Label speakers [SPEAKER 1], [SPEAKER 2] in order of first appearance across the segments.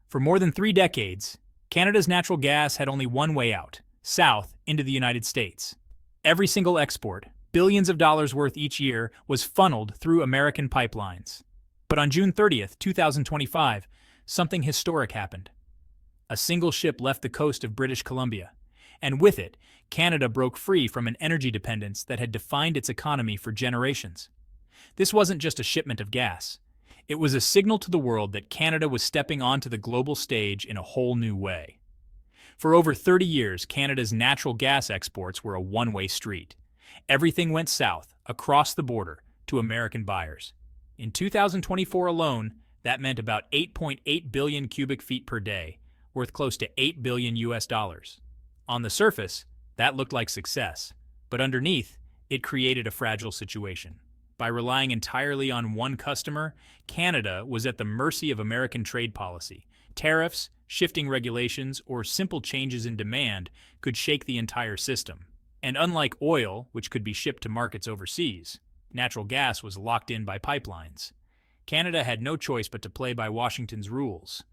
[SPEAKER 1] For more than 3 decades, Canada's natural gas had only one way out, south into the United States. Every single export, billions of dollars worth each year, was funneled through American pipelines. But on June 30th, 2025, something historic happened. A single ship left the coast of British Columbia, and with it, Canada broke free from an energy dependence that had defined its economy for generations. This wasn't just a shipment of gas. It was a signal to the world that Canada was stepping onto the global stage in a whole new way. For over 30 years, Canada's natural gas exports were a one-way street. Everything went south, across the border, to American buyers. In 2024 alone, that meant about 8.8 billion cubic feet per day, worth close to $8 billion US. On the surface, that looked like success, but underneath, it created a fragile situation. By relying entirely on one customer, Canada was at the mercy of American trade policy. Tariffs, shifting regulations, or simple changes in demand could shake the entire system. And unlike oil, which could be shipped to markets overseas, natural gas was locked in by pipelines. Canada had no choice but to play by Washington's rules.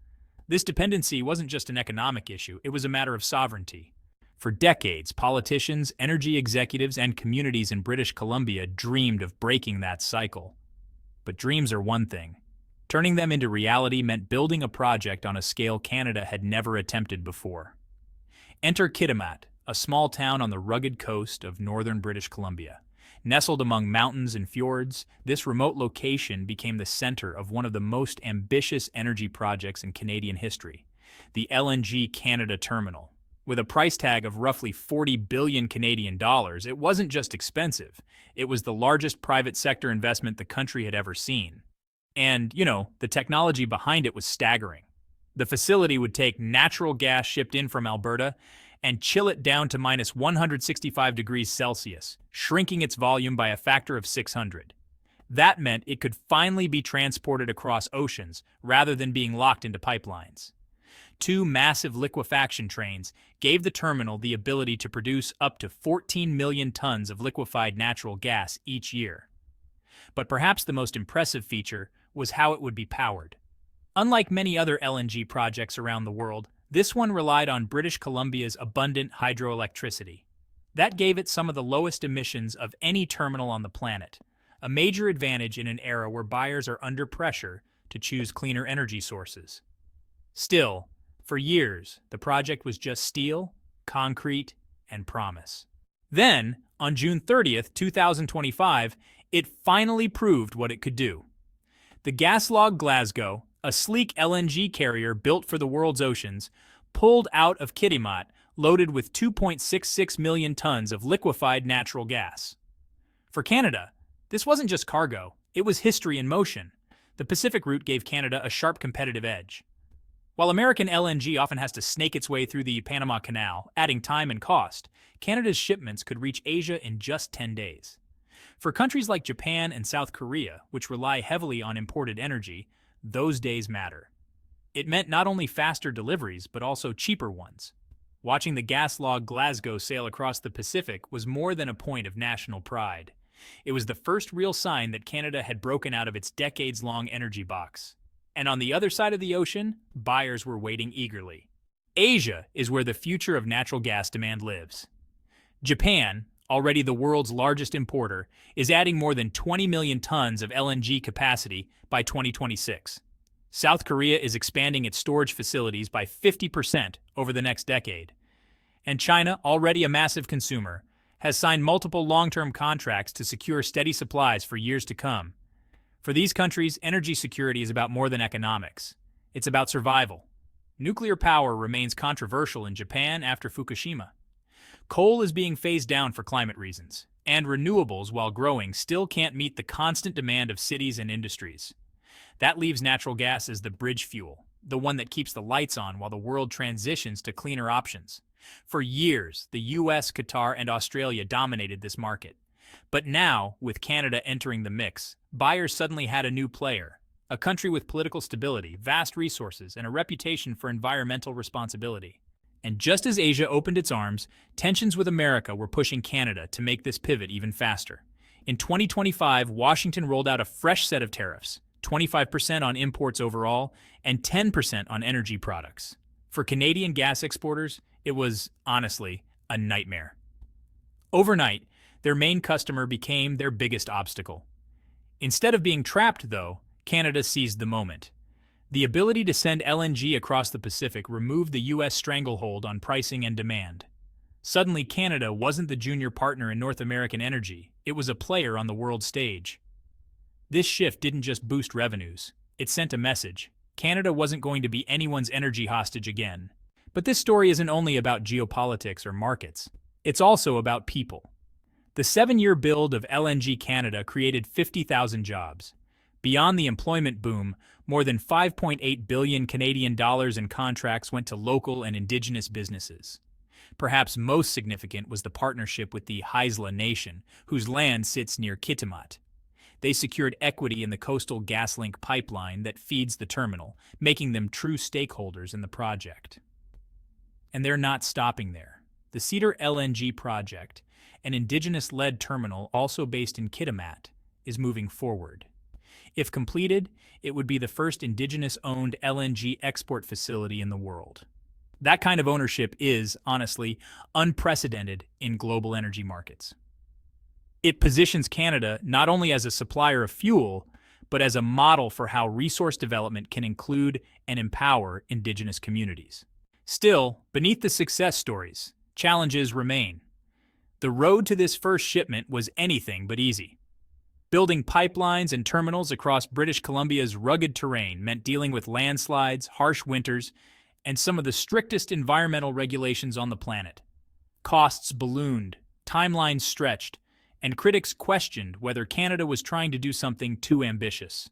[SPEAKER 1] This dependency wasn't just an economic issue, it was a matter of sovereignty. For decades, politicians, energy executives, and communities in British Columbia dreamed of breaking that cycle. But dreams are one thing. Turning them into reality meant building a project on a scale Canada had never attempted before. Enter Kitimat, a small town on the rugged coast of northern British Columbia. Nestled among mountains and fjords, this remote location became the center of one of the most ambitious energy projects in Canadian history, the LNG Canada terminal. With a price tag of roughly 40 billion Canadian dollars, it wasn't just expensive, it was the largest private sector investment the country had ever seen. And, the technology behind it was staggering. The facility would take natural gas shipped in from Alberta and chill it down to minus 165 degrees Celsius, shrinking its volume by a factor of 600. That meant it could finally be transported across oceans rather than being locked into pipelines. 2 massive liquefaction trains gave the terminal the ability to produce up to 14 million tons of liquefied natural gas each year. But perhaps the most impressive feature was how it would be powered. Unlike many other LNG projects around the world, this one relied on British Columbia's abundant hydroelectricity. That gave it some of the lowest emissions of any terminal on the planet, a major advantage in an era where buyers are under pressure to choose cleaner energy sources. Still, for years, the project was just steel, concrete, and promise. Then, on June 30th, 2025, it finally proved what it could do. The Gaslog Glasgow, a sleek LNG carrier built for the world's oceans, pulled out of Kitimat loaded with 2.66 million tons of liquefied natural gas. For Canada, this wasn't just cargo, it was history in motion. The Pacific route gave Canada a sharp competitive edge. While American LNG often has to snake its way through the Panama Canal, adding time and cost, Canada's shipments could reach Asia in just 10 days. For countries like Japan and South Korea, which rely heavily on imported energy, those days matter. It meant not only faster deliveries, but also cheaper ones. Watching the Gaslog Glasgow sail across the Pacific was more than a point of national pride. It was the first real sign that Canada had broken out of its decades-long energy box. And on the other side of the ocean, buyers were waiting eagerly. Asia is where the future of natural gas demand lives. Japan, already the world's largest importer, is adding more than 20 million tons of LNG capacity by 2026. South Korea is expanding its storage facilities by 50% over the next decade. And China, already a massive consumer, has signed multiple long-term contracts to secure steady supplies for years to come. For these countries, energy security is about more than economics. It's about survival. Nuclear power remains controversial in Japan after Fukushima. Coal is being phased down for climate reasons, and renewables, while growing, still can't meet the constant demand of cities and industries. That leaves natural gas as the bridge fuel, the one that keeps the lights on while the world transitions to cleaner options. For years, the US, Qatar, and Australia dominated this market. But now, with Canada entering the mix, buyers suddenly had a new player, a country with political stability, vast resources, and a reputation for environmental responsibility. And just as Asia opened its arms, tensions with America were pushing Canada to make this pivot even faster. In 2025, Washington rolled out a fresh set of tariffs, 25% on imports overall, and 10% on energy products. For Canadian gas exporters, it was, honestly, a nightmare. Overnight, their main customer became their biggest obstacle. Instead of being trapped, though, Canada seized the moment. The ability to send LNG across the Pacific removed the U.S. stranglehold on pricing and demand. Suddenly, Canada wasn't the junior partner in North American energy, it was a player on the world stage. This shift didn't just boost revenues, it sent a message. Canada wasn't going to be anyone's energy hostage again. But this story isn't only about geopolitics or markets. It's also about people. The 7-year build of LNG Canada created 50,000 jobs. Beyond the employment boom, more than 5.8 billion Canadian dollars in contracts went to local and Indigenous businesses. Perhaps most significant was the partnership with the Haisla Nation, whose land sits near Kitimat. They secured equity in the coastal GasLink pipeline that feeds the terminal, making them true stakeholders in the project. And they're not stopping there. The Cedar LNG project, an Indigenous-led terminal also based in Kitimat, is moving forward. If completed, it would be the first Indigenous-owned LNG export facility in the world. That kind of ownership is, honestly, unprecedented in global energy markets. It positions Canada not only as a supplier of fuel, but as a model for how resource development can include and empower Indigenous communities. Still, beneath the success stories, challenges remain. The road to this first shipment was anything but easy. Building pipelines and terminals across British Columbia's rugged terrain meant dealing with landslides, harsh winters, and some of the strictest environmental regulations on the planet. Costs ballooned, timelines stretched, and critics questioned whether Canada was trying to do something too ambitious.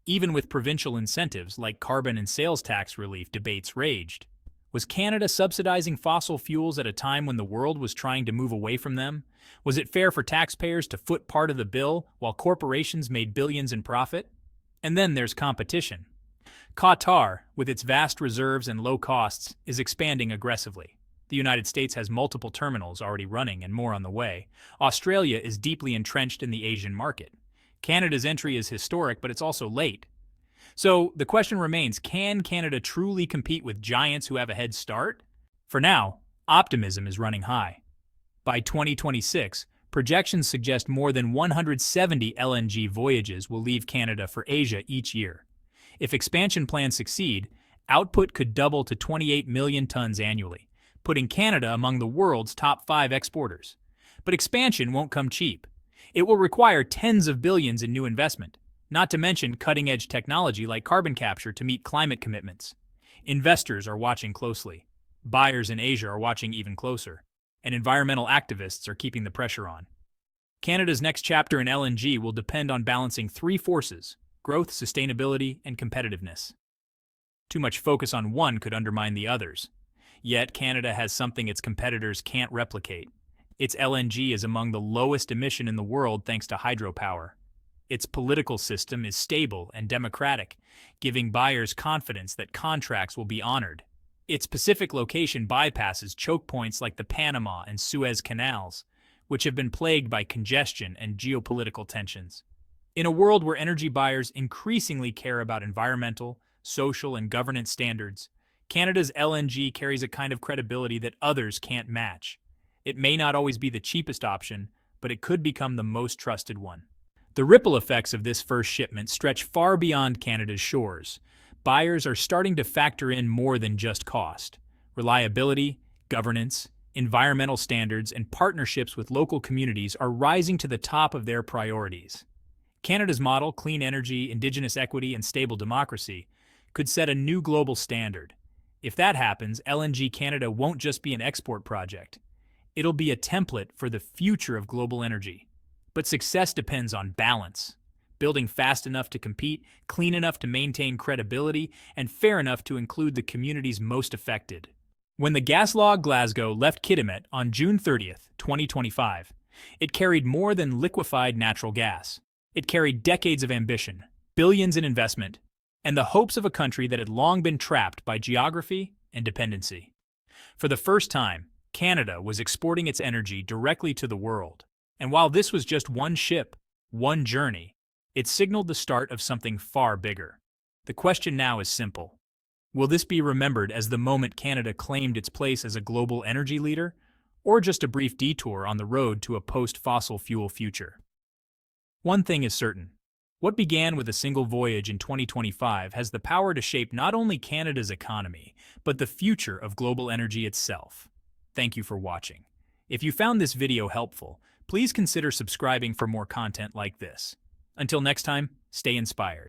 [SPEAKER 1] Even with provincial incentives like carbon and sales tax relief, debates raged. Was Canada subsidizing fossil fuels at a time when the world was trying to move away from them? Was it fair for taxpayers to foot part of the bill while corporations made billions in profit? And then there's competition. Qatar, with its vast reserves and low costs, is expanding aggressively. The United States has multiple terminals already running and more on the way. Australia is deeply entrenched in the Asian market. Canada's entry is historic, but it's also late. So the question remains, can Canada truly compete with giants who have a head start? For now, optimism is running high. By 2026, projections suggest more than 170 LNG voyages will leave Canada for Asia each year. If expansion plans succeed, output could double to 28 million tons annually, putting Canada among the world's top 5 exporters. But expansion won't come cheap. It will require tens of billions in new investment, not to mention cutting-edge technology like carbon capture to meet climate commitments. Investors are watching closely. Buyers in Asia are watching even closer. And environmental activists are keeping the pressure on. Canada's next chapter in LNG will depend on balancing 3 forces: growth, sustainability, and competitiveness. Too much focus on one could undermine the others. Yet Canada has something its competitors can't replicate. Its LNG is among the lowest emission in the world thanks to hydropower. Its political system is stable and democratic, giving buyers confidence that contracts will be honored. Its Pacific location bypasses choke points like the Panama and Suez Canals, which have been plagued by congestion and geopolitical tensions. In a world where energy buyers increasingly care about environmental, social, and governance standards, Canada's LNG carries a kind of credibility that others can't match. It may not always be the cheapest option, but it could become the most trusted one. The ripple effects of this first shipment stretch far beyond Canada's shores. Buyers are starting to factor in more than just cost. Reliability, governance, environmental standards, and partnerships with local communities are rising to the top of their priorities. Canada's model, clean energy, Indigenous equity, and stable democracy, could set a new global standard. If that happens, LNG Canada won't just be an export project. It'll be a template for the future of global energy. But success depends on balance. Building fast enough to compete, clean enough to maintain credibility, and fair enough to include the communities most affected. When the Gaslog Glasgow left Kitimat on June 30th, 2025, it carried more than liquefied natural gas. It carried decades of ambition, billions in investment, and the hopes of a country that had long been trapped by geography and dependency. For the first time, Canada was exporting its energy directly to the world. And while this was just one ship, one journey, It signaled the start of something far bigger. The question now is simple. Will this be remembered as the moment Canada claimed its place as a global energy leader, or just a brief detour on the road to a post-fossil fuel future? One thing is certain. What began with a single voyage in 2025 has the power to shape not only Canada's economy, but the future of global energy itself. Thank you for watching. If you found this video helpful, please consider subscribing for more content like this. Until next time, stay inspired.